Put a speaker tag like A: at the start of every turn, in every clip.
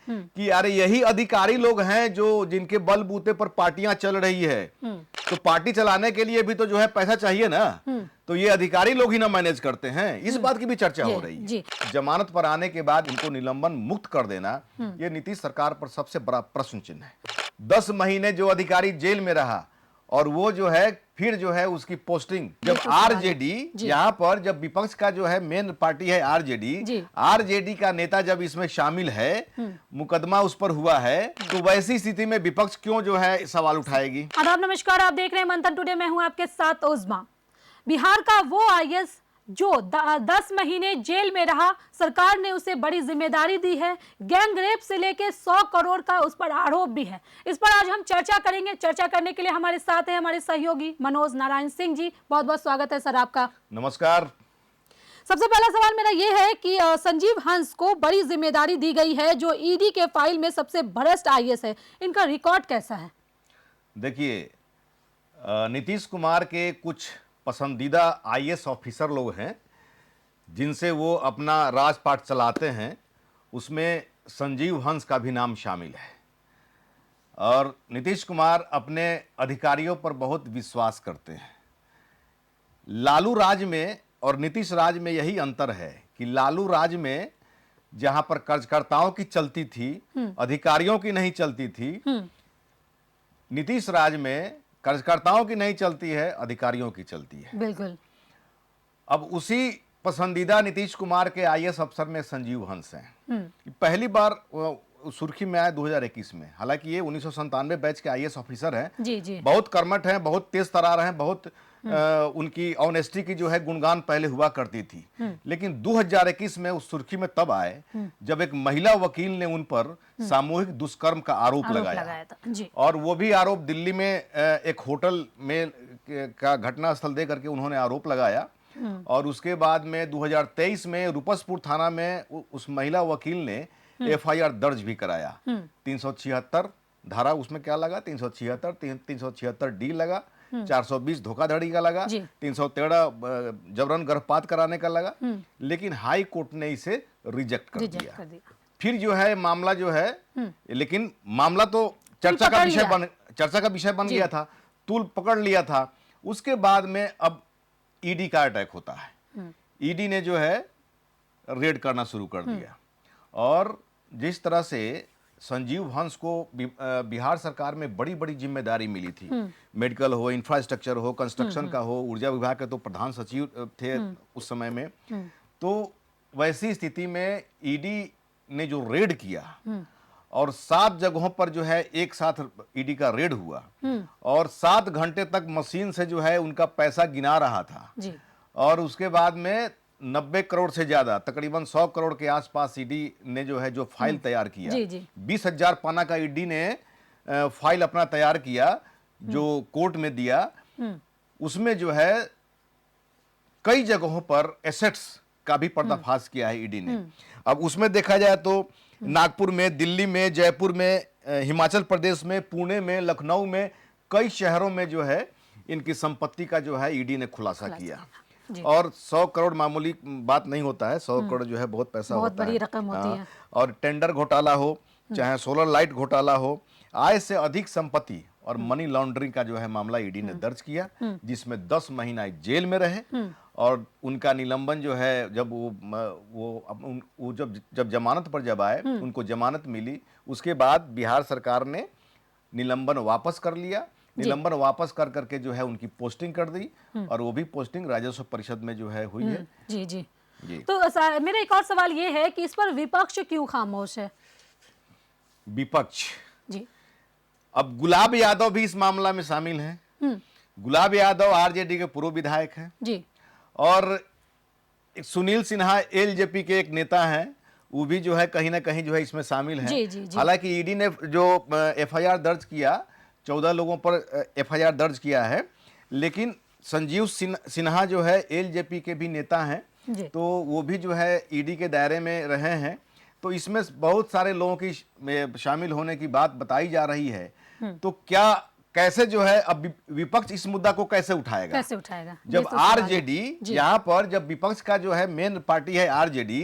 A: कि अरे यही अधिकारी लोग हैं जो जिनके बलबूते पर पार्टियां चल रही है, तो पार्टी चलाने के लिए भी तो जो है पैसा चाहिए ना, तो ये अधिकारी लोग ही ना मैनेज करते हैं। इस बात की भी चर्चा हो रही है। जमानत पर आने के बाद इनको निलंबन मुक्त कर देना, ये नीतीश सरकार पर सबसे बड़ा प्रश्न चिन्ह है। 10 महीने जो अधिकारी जेल में रहा और वो जो है फिर जो है उसकी पोस्टिंग जब आरजेडी, यहाँ पर जब विपक्ष का जो है मेन पार्टी है आरजेडी, आरजेडी का नेता जब इसमें शामिल है, मुकदमा उस पर हुआ है, तो वैसी स्थिति में विपक्ष क्यों जो है सवाल उठाएगी।
B: आदाब, नमस्कार, आप देख रहे हैं मंथन टुडे, मैं हूं आपके साथ उस्मा। बिहार का वो आईएएस जो 10 महीने जेल में रहा, सरकार ने उसे बड़ी जिम्मेदारी दी है। गैंग रेप से लेके 100 करोड़ का उस पर आरोप भी है। इस पर आज हम चर्चा करेंगे। चर्चा करने के लिए हमारे साथ है हमारे सहयोगी मनोज नारायण सिंह जी। बहुत बहुत स्वागत है सर आपका।
A: नमस्कार।
B: सबसे पहला सवाल मेरा यह है कि संजीव हंस को बड़ी जिम्मेदारी दी गई है, जो ईडी के फाइल में सबसे भ्रष्ट आईएएस है, इनका रिकॉर्ड कैसा है?
A: देखिए, नीतीश कुमार के कुछ पसंदीदा आईएएस ऑफिसर लोग हैं जिनसे वो अपना राजपाट चलाते हैं, उसमें संजीव हंस का भी नाम शामिल है। और नीतीश कुमार अपने अधिकारियों पर बहुत विश्वास करते हैं। लालू राज में और नीतीश राज में यही अंतर है कि लालू राज में जहां पर कार्यकर्ताओं की चलती थी, अधिकारियों की नहीं चलती थी, नीतीश राज में कार्यकर्ताओं की नहीं चलती है, अधिकारियों की चलती है।
B: बिल्कुल।
A: अब उसी पसंदीदा नीतीश कुमार के आईएएस अफसर में संजीव हंस हैं। पहली बार सुर्खी में आया 2021 में। हालांकि ये 1997 बैच के आईएएस ऑफिसर हैं,
B: जी।
A: बहुत कर्मठ हैं, बहुत तेज तरार हैं, बहुत उनकी ऑनेस्टी की जो है गुणगान पहले हुआ करती थी। लेकिन 2021 में उस सुर्खी में तब आए जब एक महिला वकील ने उन पर सामूहिक दुष्कर्म का आरोप लगाया
B: था। जी।
A: और वो भी आरोप दिल्ली में एक होटल में का घटनास्थल दे करके उन्होंने आरोप लगाया। और उसके बाद में 2023 में रुपसपुर थाना में उस महिला वकील ने एफआईआर दर्ज भी कराया। 376 धारा उसमें क्या लगा, 376, 376 डी लगा, 420 धोखाधड़ी का लगा, 313 जबरन गर्भपात कराने का लगा। लेकिन हाई कोर्ट ने इसे रिजेक्ट कर दिया। फिर जो है मामला जो है, लेकिन मामला तो चर्चा का विषय बन गया था, तूल पकड़ लिया था। उसके बाद में अब ईडी का अटैक होता है। ईडी ने जो है रेड करना शुरू कर दिया और जिस तरह से संजीव हंस को बिहार सरकार में बड़ी बड़ी जिम्मेदारी मिली थी, मेडिकल हो, इंफ्रास्ट्रक्चर हो, कंस्ट्रक्शन का हो, ऊर्जा विभाग के तो प्रधान सचिव थे उस समय में, तो वैसी स्थिति में ईडी ने जो रेड किया और 7 जगहों पर जो है एक साथ ईडी का रेड हुआ और 7 घंटे तक मशीन से जो है उनका पैसा गिना रहा था
B: जी।
A: और उसके बाद में 90 करोड़ से ज्यादा, तकरीबन 100 करोड़ के आसपास ईडी ने जो है जो फाइल तैयार किया, 20,000 पाना का ईडी ने फाइल अपना तैयार किया जो कोर्ट में दिया। उसमें जो है कई जगहों पर एसेट्स का भी पर्दाफाश किया है ईडी ने। अब उसमें देखा जाए तो नागपुर में, दिल्ली में, जयपुर में, हिमाचल प्रदेश में, पुणे में, लखनऊ में, कई शहरों में जो है इनकी संपत्ति का जो है ईडी ने खुलासा किया। और 100 करोड़ मामूली बात नहीं होता है, 100 करोड़ जो है बहुत पैसा होता है,
B: बहुत बड़ी रकम होती है।
A: और टेंडर घोटाला हो चाहे सोलर लाइट घोटाला हो, आय से अधिक संपत्ति और मनी लॉन्ड्रिंग का जो है मामला ईडी ने दर्ज किया, जिसमें 10 महीना जेल में रहे। और उनका निलंबन जो है जब वो जब जमानत पर जब आए, उनको जमानत मिली, उसके बाद बिहार सरकार ने निलंबन वापस कर लिया। निलंबन वापस कर करके जो है उनकी पोस्टिंग कर दी और वो भी पोस्टिंग राजस्व परिषद में जो है हुई है।
B: जी। तो मेरा एक और सवाल ये है कि इस पर विपक्ष क्यों खामोश है?
A: विपक्ष
B: जी,
A: अब गुलाब यादव भी इस मामला में शामिल हैं। गुलाब यादव आरजेडी के पूर्व विधायक हैं
B: जी,
A: और सुनील सिन्हा एलजेपी के एक नेता हैं, वो भी जो है कहीं ना कहीं जो है इसमें शामिल हैं। हालांकि ईडी ने जो एफआईआर दर्ज किया, 14 लोगों पर एफआईआर दर्ज किया है, लेकिन संजीव सिन्हा जो है एलजेपी के भी नेता हैं, तो वो भी जो है ईडी के दायरे में रहे हैं। तो इसमें बहुत सारे लोगों की शामिल होने की बात बताई जा रही है। तो क्या कैसे जो है अब विपक्ष इस मुद्दा को कैसे उठाएगा?
B: कैसे उठाएगा?
A: जब
B: ये तो सवाल है।
A: आरजेडी
B: जी।
A: यहाँ पर जब विपक्ष का जो है मेन पार्टी है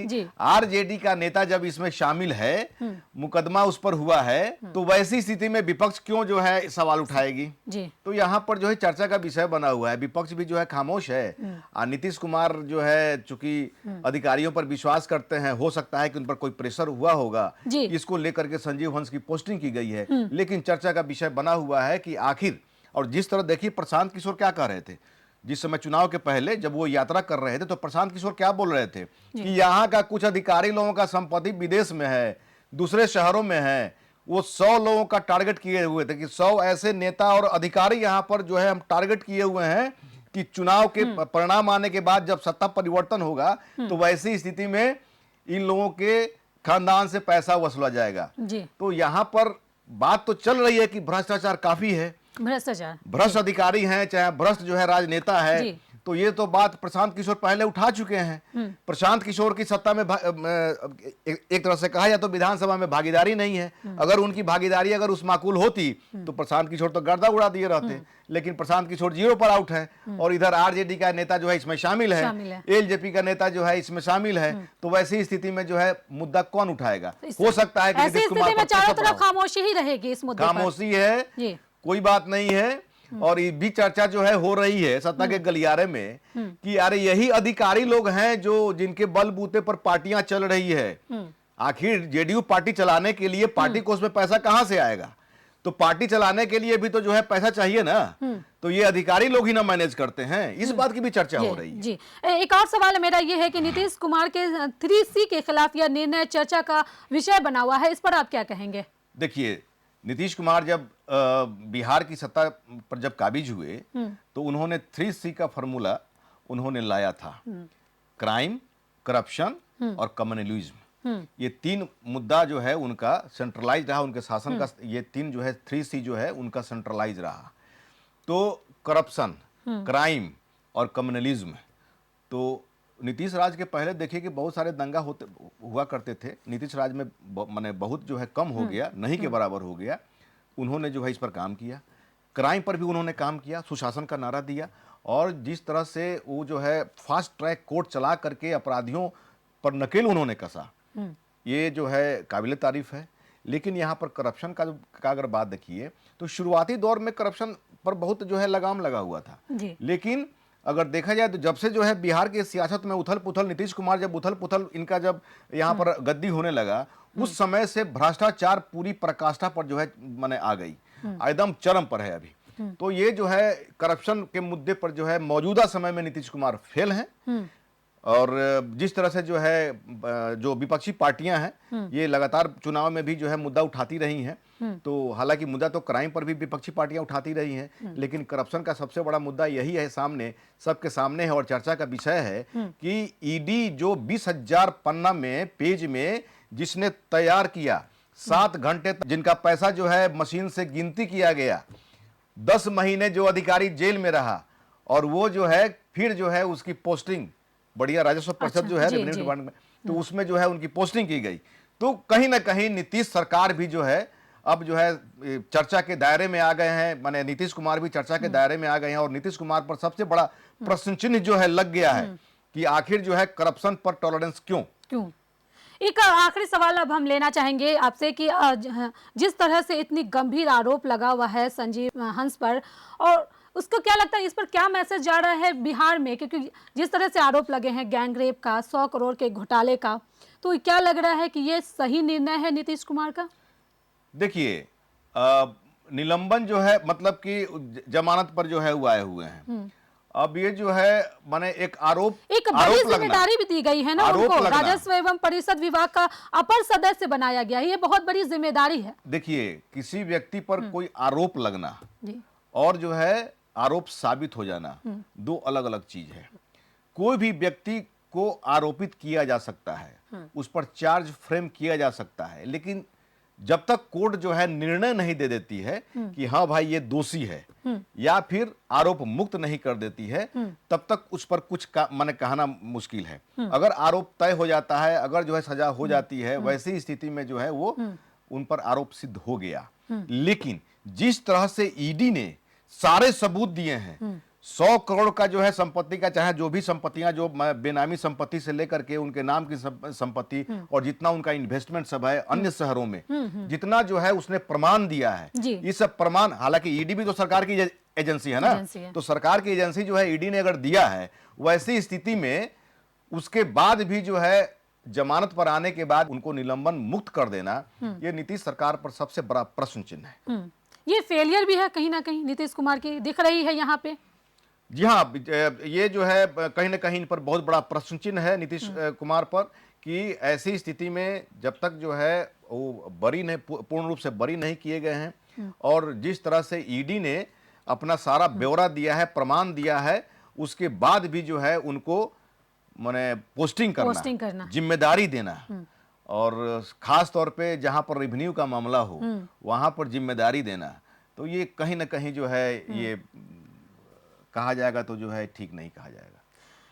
B: जी।
A: आरजेडी का नेता जब इसमें शामिल है, मुकदमा उस पर हुआ है, तो वैसी स्थिति में विपक्ष क्यों जो है सवाल उठाएगी?
B: जी।
A: तो यहाँ पर जो है चर्चा का विषय बना हुआ है। विपक्ष भी जो है खामोश है और नीतीश कुमार जो है चूंकि अधिकारियों पर विश्वास करते हैं, हो सकता है कि उन पर कोई प्रेशर हुआ होगा,
B: जी।
A: इसको लेकर के संजीव हंस की पोस्टिंग की गई है, लेकिन चर्चा का विषय बना हुआ है कि आखिर, और जिस तरह देखिए प्रशांत किशोर क्या कह रहे थे जिस समय चुनाव के पहले जब वो यात्रा कर रहे थे, तो प्रशांत किशोर क्या बोल रहे थे कि यहाँ का कुछ अधिकारी लोगों का संपत्ति विदेश में है, दूसरे शहरों में है। वो 100 लोगों का टारगेट किए हुए थे कि 100 ऐसे नेता और अधिकारी यहाँ पर जो है हम टारगेट किए हुए हैं कि चुनाव के परिणाम आने के बाद जब सत्ता परिवर्तन होगा तो वैसी स्थिति में इन लोगों के खानदान से पैसा वसूला जाएगा।
B: जी।
A: तो यहाँ पर बात तो चल रही है कि भ्रष्टाचार काफी है,
B: भ्रष्टाचार,
A: भ्रष्ट अधिकारी हैं, चाहे भ्रष्ट जो है राजनेता है।
B: जी।
A: तो ये तो बात प्रशांत किशोर पहले उठा चुके हैं। प्रशांत किशोर की सत्ता में एक तरह से कहा जाए तो विधानसभा में भागीदारी नहीं है। अगर उनकी भागीदारी अगर उस माकूल होती तो प्रशांत किशोर तो गर्दा उड़ा दिए रहते, लेकिन प्रशांत किशोर 0 पर आउट है और इधर आरजेडी का नेता जो है इसमें शामिल है, एलजेपी का नेता जो है इसमें शामिल है। तो वैसी स्थिति में जो है मुद्दा कौन उठाएगा? हो सकता है कि
B: ऐसी
A: नीतीश
B: स्थिति
A: कुमार
B: में
A: पर
B: चारों
A: प्रेशर
B: तरफ
A: पड़ा हो।
B: खामोशी ही रहेगी इस मुद्दे पर।
A: खामोशी है,
B: जी।
A: कोई बात नहीं है। और ये भी चर्चा जो है हो रही है सत्ता के गलियारे में कि अरे यही अधिकारी लोग हैं जो जिनके बलबूते पर पार्टियां चल रही है। आखिर जेडीयू पार्टी चलाने के लिए पार्टी को उसमें पैसा कहां से आएगा? तो पार्टी चलाने के लिए भी तो जो है पैसा चाहिए ना, तो ये अधिकारी लोग ही ना मैनेज करते हैं। इस बात की भी चर्चा हो रही है।
B: जी। एक और सवाल मेरा ये है कि नीतीश कुमार के 3C के खिलाफ यह निर्णय चर्चा का विषय बना हुआ है, इस पर आप क्या कहेंगे?
A: देखिए, नीतीश कुमार जब बिहार की सत्ता पर जब काबिज हुए तो उन्होंने 3C का फॉर्मूला उन्होंने लाया था। क्राइम, करप्शन और कम्युनलिज्म, ये 3 मुद्दा जो है उनका सेंट्रलाइज रहा, उनके शासन का ये 3 जो है 3C जो है उनका सेंट्रलाइज रहा। तो करप्शन, क्राइम और कम्युनलिज्म, तो नीतीश राज के पहले देखिए कि बहुत सारे दंगा हुआ करते थे। नीतीश राज में माने बहुत जो है कम हो गया, नहीं के बराबर हो गया। उन्होंने जो है इस पर काम किया, क्राइम पर भी उन्होंने काम किया, सुशासन का नारा दिया, और जिस तरह से वो जो है फास्ट ट्रैक कोर्ट चला करके अपराधियों पर नकेल उन्होंने कसा, ये जो है काबिल तारीफ है। लेकिन यहाँ पर करप्शन का अगर बात देखिए तो शुरुआती दौर में करप्शन पर बहुत जो है लगाम लगा हुआ था, लेकिन अगर देखा जाए तो जब से जो है बिहार की सियासत में उथल पुथल, नीतीश कुमार जब उथल पुथल इनका जब यहाँ पर गद्दी होने लगा, उस समय से भ्रष्टाचार पूरी पराकाष्ठा पर जो है माने आ गई, एकदम चरम पर है अभी। तो ये जो है करप्शन के मुद्दे पर जो है मौजूदा समय में नीतीश कुमार फेल हैं। और जिस तरह से जो है जो विपक्षी पार्टियां हैं ये लगातार चुनाव में भी जो है मुद्दा उठाती रही हैं। तो हालांकि मुद्दा तो क्राइम पर भी विपक्षी पार्टियां उठाती रही हैं, लेकिन करप्शन का सबसे बड़ा मुद्दा यही है, सामने सबके सामने है और चर्चा का विषय है कि ईडी जो 20,000 पन्ना में पेज में जिसने तैयार किया, 7 घंटे जिनका पैसा जो है मशीन से गिनती किया गया, 10 महीने जो अधिकारी जेल में रहा, और वो जो है फिर जो है उसकी पोस्टिंग बढ़िया राजस्व परिषद जो है रेवेन्यू डिपार्टमेंट में, तो उसमें जो है उनकी पोस्टिंग की गई। तो कहीं ना कहीं नीतीश सरकार भी जो है अब जो है चर्चा के दायरे में आ गए हैं, माने नीतीश कुमार भी चर्चा के दायरे में आ गए हैं, और नीतीश कुमार पर सबसे बड़ा प्रश्न चिन्ह जो है लग गया है कि आखिर जो है करप्शन पर टॉलरेंस क्यों।
B: एक आखिरी सवाल अब हम लेना चाहेंगे आपसे कि जिस तरह से इतनी गंभीर आरोप लगा हुआ है संजीव हंस पर, और उसको क्या लगता है इस पर क्या मैसेज जा रहा है बिहार में, क्योंकि जिस तरह से आरोप लगे हैं गैंगरेप का, 100 करोड़ के घोटाले का, तो क्या लग रहा है कि ये सही निर्णय है नीतीश कुमार का?
A: देखिए, निलंबन जो है मतलब कि जमानत पर जो है वो आए हुए हैं। अब ये जो है माने एक
B: बड़ी जिम्मेदारी भी दी गई है ना उनको, राजस्व एवं परिषद विभाग का अपर सदस्य बनाया गया है, ये बहुत बड़ी जिम्मेदारी है।
A: देखिए, किसी व्यक्ति पर कोई आरोप लगना और जो है आरोप साबित हो जाना 2 अलग अलग चीज है। कोई भी व्यक्ति को आरोपित किया जा सकता है, उस पर चार्ज फ्रेम किया जा सकता है, लेकिन जब तक कोर्ट जो है निर्णय नहीं दे देती है कि हाँ भाई ये दोषी है, या फिर आरोप मुक्त नहीं कर देती है, तब तक उस पर कुछ माने कहना मुश्किल है। अगर आरोप तय हो जाता है, अगर जो है सजा हो जाती है, वैसी स्थिति में जो है वो उन पर आरोप सिद्ध हो गया। लेकिन जिस तरह से ईडी ने सारे सबूत दिए हैं, 100 करोड़ का जो है संपत्ति का, चाहे जो भी संपत्तियां, जो बेनामी संपत्ति से लेकर के उनके नाम की संपत्ति और जितना उनका इन्वेस्टमेंट सब है अन्य शहरों में, जितना जो है उसने प्रमाण दिया है, ये सब प्रमाण, हालांकि ईडी भी तो सरकार की एजेंसी है ना, तो सरकार की एजेंसी जो है ईडी ने अगर दिया है, वैसी स्थिति में उसके बाद भी जो है जमानत पर आने के बाद उनको निलंबन मुक्त कर देना, ये नीतीश सरकार पर सबसे बड़ा प्रश्न चिन्ह है।
B: ये फेलियर भी है कहीं ना कहीं नीतीश कुमार की दिख रही है यहाँ पे।
A: जी हाँ, ये जो है कहीं ना कहीं इन पर बहुत बड़ा प्रश्न चिन्ह है नीतीश कुमार पर, कि ऐसी स्थिति में जब तक जो है वो बरी नहीं, पूर्ण रूप से बरी नहीं किए गए हैं, और जिस तरह से ईडी ने अपना सारा ब्यौरा दिया है, प्रमाण दिया है, उसके बाद भी जो है उनको माने पोस्टिंग करना, जिम्मेदारी देना, और खास तौर पे जहां पर रेवेन्यू का मामला हो वहां पर जिम्मेदारी देना, तो ये कहीं ना कहीं जो है ये कहा जाएगा तो जो है ठीक नहीं कहा जाएगा।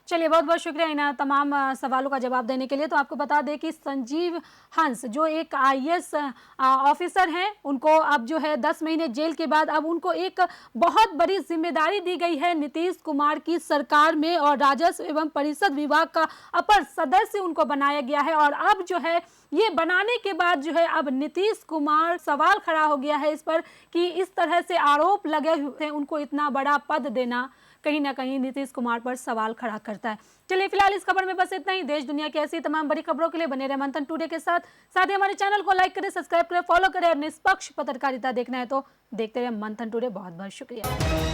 B: चलिए, बहुत बहुत शुक्रिया इन तमाम सवालों का जवाब देने के लिए। तो आपको बता दें कि संजीव हंस जो एक आईएएस ऑफिसर हैं, उनको अब जो है 10 महीने जेल के बाद अब उनको एक बहुत बड़ी जिम्मेदारी दी गई है नीतीश कुमार की सरकार में, और राजस्व एवं परिषद विभाग का अपर सदस्य उनको बनाया गया है। और अब जो है ये बनाने के बाद जो है अब नीतीश कुमार, सवाल खड़ा हो गया है इस पर कि इस तरह से आरोप लगे हुए हैं, उनको इतना बड़ा पद देना कहीं ना कहीं नीतीश कुमार पर सवाल खड़ा करता है। चलिए, फिलहाल इस खबर में बस इतना ही। देश दुनिया की ऐसी तमाम बड़ी खबरों के लिए बने रहे मंथन टुडे के साथ ही हमारे चैनल को लाइक करें, सब्सक्राइब करें, फॉलो करें, और निष्पक्ष पत्रकारिता देखना है तो देखते रहे मंथन टुडे। बहुत बहुत शुक्रिया।